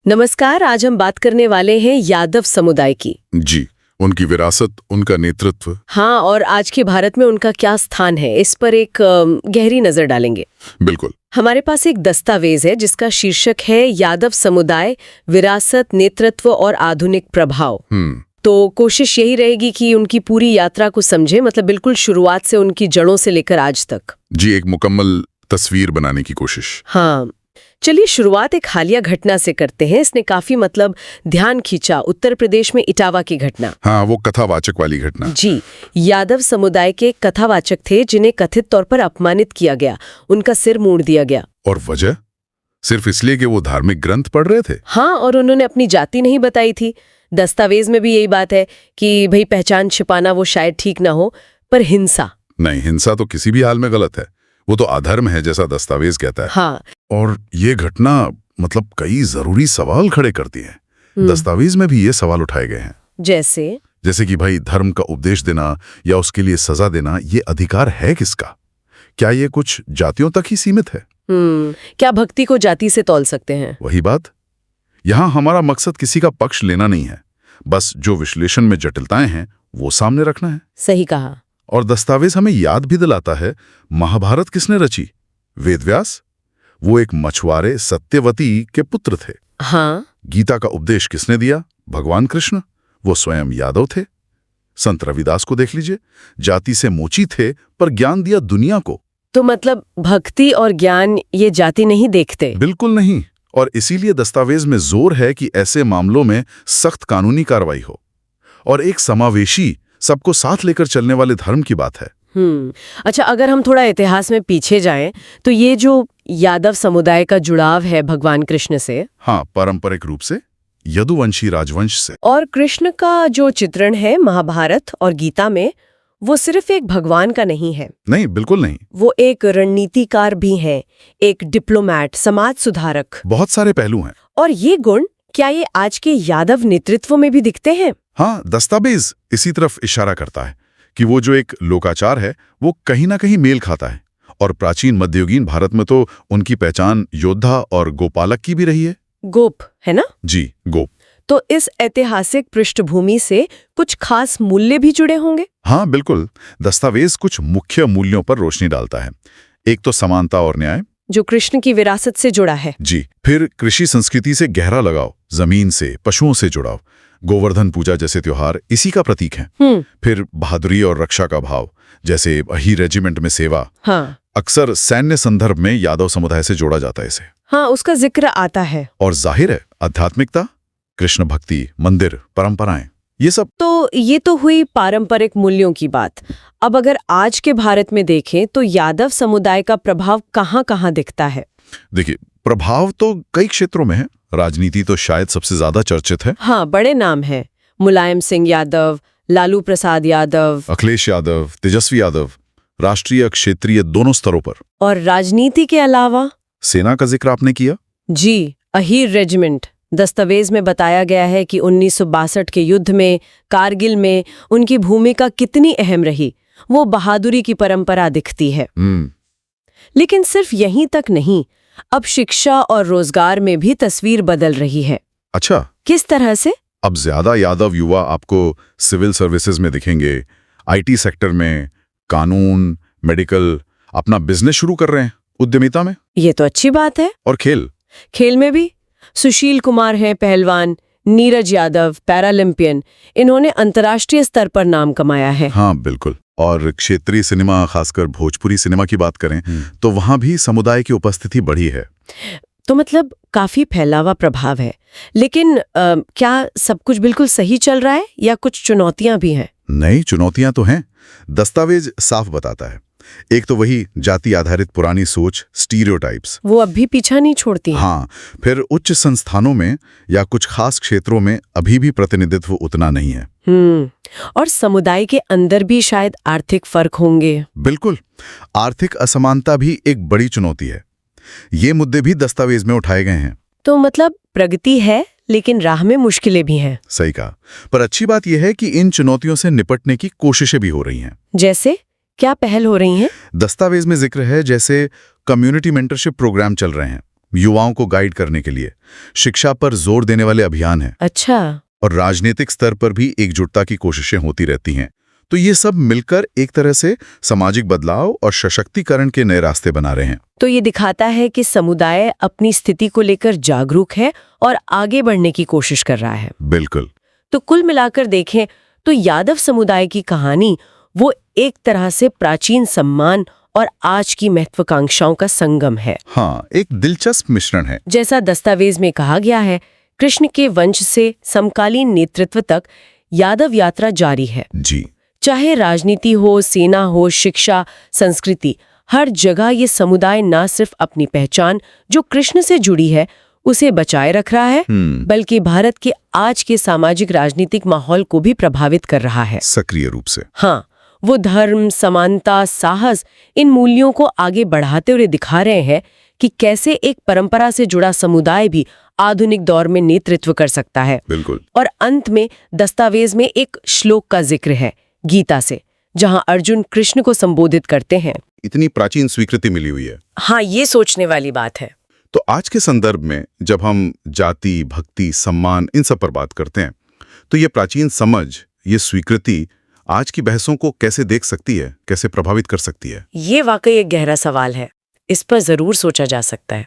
नमस्कार। आज हम बात करने वाले हैं यादव समुदाय की। जी, उनकी विरासत, उनका नेतृत्व। हाँ, और आज के भारत में उनका क्या स्थान है, इस पर एक गहरी नजर डालेंगे। बिल्कुल। हमारे पास एक दस्तावेज है जिसका शीर्षक है यादव समुदाय, विरासत, नेतृत्व और आधुनिक प्रभाव। तो कोशिश यही रहेगी कि उनकी पूरी यात्रा को समझे, मतलब बिल्कुल शुरुआत से उनकी जड़ों से लेकर आज तक। जी, एक मुकम्मल तस्वीर बनाने की कोशिश। हाँ, चलिए शुरुआत एक हालिया घटना से करते हैं। इसने काफी ध्यान खींचा, उत्तर प्रदेश में इटावा की घटना। हाँ, वो कथावाचक वाली घटना। जी, यादव समुदाय के कथावाचक थे जिन्हें कथित तौर पर अपमानित किया गया, उनका सिर मूंड दिया गया। और वजह सिर्फ इसलिए कि वो धार्मिक ग्रंथ पढ़ रहे थे। हाँ, और उन्होंने अपनी जाति नहीं बताई थी। दस्तावेज में भी यही बात है कि भाई पहचान छिपाना वो शायद ठीक ना हो, पर हिंसा नहीं, हिंसा तो किसी भी हाल में गलत है। वो तो अधर्म है जैसा दस्तावेज कहता है। हाँ। और ये घटना कई जरूरी सवाल खड़े करती है। दस्तावेज में भी ये सवाल उठाए गए हैं। जैसे कि भाई धर्म का उपदेश देना या उसके लिए सजा देना, ये अधिकार है किसका? क्या ये कुछ जातियों तक ही सीमित है? क्या भक्ति को जाति से तौल सकते हैं? वही बात। यहाँ हमारा मकसद किसी का पक्ष लेना नहीं है, बस जो विश्लेषण में जटिलताएं हैं वो सामने रखना है। सही कहा। और दस्तावेज हमें याद भी दिलाता है, महाभारत किसने रची? वेदव्यास। वो एक मछुआरे सत्यवती के पुत्र थे। हाँ। गीता का उपदेश किसने दिया? भगवान कृष्ण। वो स्वयं यादव थे। संत रविदास को देख लीजिए, जाति से मोची थे पर ज्ञान दिया दुनिया को। तो भक्ति और ज्ञान ये जाति नहीं देखते? बिल्कुल नहीं। और इसीलिए दस्तावेज में जोर है कि ऐसे मामलों में सख्त कानूनी कार्रवाई हो, और एक समावेशी, सबको साथ लेकर चलने वाले धर्म की बात है। अच्छा, अगर हम थोड़ा इतिहास में पीछे जाएं, तो ये जो यादव समुदाय का जुड़ाव है भगवान कृष्ण से। हाँ, पारंपरिक रूप से यदुवंशी राजवंश से। और कृष्ण का जो चित्रण है महाभारत और गीता में, वो सिर्फ एक भगवान का नहीं है। नहीं, बिल्कुल नहीं। वो एक रणनीतिकार भी है, एक डिप्लोमैट, समाज सुधारक। बहुत सारे पहलू हैं। और ये गुण क्या ये आज के यादव नेतृत्व में भी दिखते हैं? हाँ, दस्तावेज इसी तरफ इशारा करता है कि वो जो एक लोकाचार है वो कहीं ना कहीं मेल खाता है। और प्राचीन मध्ययुगीन भारत में तो उनकी पहचान योद्धा और गोपालक की भी रही है। गोप है ना? जी, गोप। तो इस ऐतिहासिक पृष्ठभूमि से कुछ खास मूल्य भी जुड़े होंगे? हाँ, बिल्कुल। दस्तावेज कुछ मुख्य मूल्यों पर रोशनी डालता है। एक तो समानता और न्याय, जो कृष्ण की विरासत से जुड़ा है। जी। फिर कृषि संस्कृति से गहरा लगाव, जमीन से, पशुओं से जुड़ाव, गोवर्धन पूजा जैसे त्योहार इसी का प्रतीक हैं। फिर बहादुरी और रक्षा का भाव, जैसे अही रेजिमेंट में सेवा। हाँ। अक्सर सैन्य संदर्भ में यादव समुदाय से जोड़ा जाता है इसे। हाँ, उसका जिक्र आता है। और जाहिर है आध्यात्मिकता, कृष्ण भक्ति, मंदिर, परंपराएं, ये सब। तो ये तो हुई पारंपरिक मूल्यों की बात। अब अगर आज के भारत में देखें तो यादव समुदाय का प्रभाव कहाँ-कहाँ दिखता है? देखिए, प्रभाव तो कई क्षेत्रों में है। राजनीति तो शायद सबसे ज्यादा चर्चित है। हाँ, बड़े नाम हैं। मुलायम सिंह यादव, लालू प्रसाद यादव, अखिलेश यादव, तेजस्वी यादव, राष्ट्रीय क्षेत्रीय दोनों स्तरों पर। और राजनीति के अलावा सेना का जिक्र आपने किया। जी, अहीर रेजिमेंट। दस्तावेज में बताया गया है कि 1962 के युद्ध में, कारगिल में उनकी भूमिका कितनी अहम रही। वो बहादुरी की परंपरा दिखती है। लेकिन सिर्फ यहीं तक नहीं, अब शिक्षा और रोजगार में भी तस्वीर बदल रही है। अच्छा, किस तरह से? अब ज्यादा यादव युवा आपको सिविल सर्विसेज में दिखेंगे, आईटी सेक्टर में, कानून, मेडिकल, अपना बिजनेस शुरू कर रहे हैं, उद्यमिता में। ये तो अच्छी बात है। और खेल में भी सुशील कुमार हैं पहलवान, नीरज यादव पैरालंपियन, इन्होंने अंतर्राष्ट्रीय स्तर पर नाम कमाया है। हाँ, बिल्कुल। और क्षेत्रीय सिनेमा, खासकर भोजपुरी सिनेमा की बात करें तो वहां भी समुदाय की उपस्थिति बढ़ी है। तो काफी फैला हुआ प्रभाव है। लेकिन क्या सब कुछ बिल्कुल सही चल रहा है या कुछ चुनौतियां भी हैं? नई चुनौतियां तो हैं। दस्तावेज साफ बताता है। एक तो वही जाति आधारित पुरानी सोच, स्टीरियोटाइप्स, वो अब भी पीछा नहीं छोड़ती हैं। हाँ। फिर उच्च संस्थानों में या कुछ खास क्षेत्रों में अभी भी प्रतिनिधित्व उतना नहीं है। और समुदाय के अंदर भी शायद आर्थिक फर्क होंगे। बिल्कुल। आर्थिक असमानता भी एक बड़ी चुनौती है। ये मुद्दे भी दस्तावेज में उठाए गए हैं। तो प्रगति है, लेकिन राह में मुश्किलें भी हैं। सही कहा। पर अच्छी बात यह है कि इन चुनौतियों से निपटने की कोशिशें भी हो रही हैं। जैसे क्या पहल हो रही हैं? दस्तावेज में जिक्र है जैसे कम्युनिटी मेंटरशिप प्रोग्राम चल रहे हैं, युवाओं को गाइड करने के लिए, शिक्षा पर जोर देने वाले अभियान हैं अच्छा। और राजनीतिक स्तर पर भी एकजुटता की कोशिशें होती रहती हैं। तो ये सब मिलकर एक तरह से सामाजिक बदलाव और सशक्तिकरण के नए रास्ते बना रहे हैं। तो ये दिखाता है कि समुदाय अपनी स्थिति को लेकर जागरूक है और आगे बढ़ने की कोशिश कर रहा है। बिल्कुल। तो कुल मिलाकर देखें तो यादव समुदाय की कहानी वो एक तरह से प्राचीन सम्मान और आज की महत्वाकांक्षाओं का संगम है। हाँ, एक दिलचस्प मिश्रण है। जैसा दस्तावेज में कहा गया है, कृष्ण के वंश से समकालीन नेतृत्व तक यादव यात्रा जारी है। जी। चाहे राजनीति हो, सेना हो, शिक्षा, संस्कृति, हर जगह ये समुदाय न सिर्फ अपनी पहचान जो कृष्ण से जुड़ी है उसे बचाए रख रहा है, बल्कि भारत के आज के सामाजिक राजनीतिक माहौल को भी प्रभावित कर रहा है, सक्रिय रूप से। हाँ, वो धर्म, समानता, साहस, इन मूल्यों को आगे बढ़ाते हुए दिखा रहे हैं कि कैसे एक परंपरा से जुड़ा समुदाय भी आधुनिक दौर में नेतृत्व कर सकता है। बिल्कुल। और अंत में दस्तावेज में एक श्लोक का जिक्र है गीता से, जहां अर्जुन कृष्ण को संबोधित करते हैं। इतनी प्राचीन स्वीकृति मिली हुई है। हाँ, ये सोचने वाली बात है। तो आज के संदर्भ में जब हम जाति, भक्ति, सम्मान इन सब पर बात करते हैं, तो ये प्राचीन समझ, ये स्वीकृति आज की बहसों को कैसे देख सकती है, कैसे प्रभावित कर सकती है? ये वाकई एक गहरा सवाल है। इस पर जरूर सोचा जा सकता है।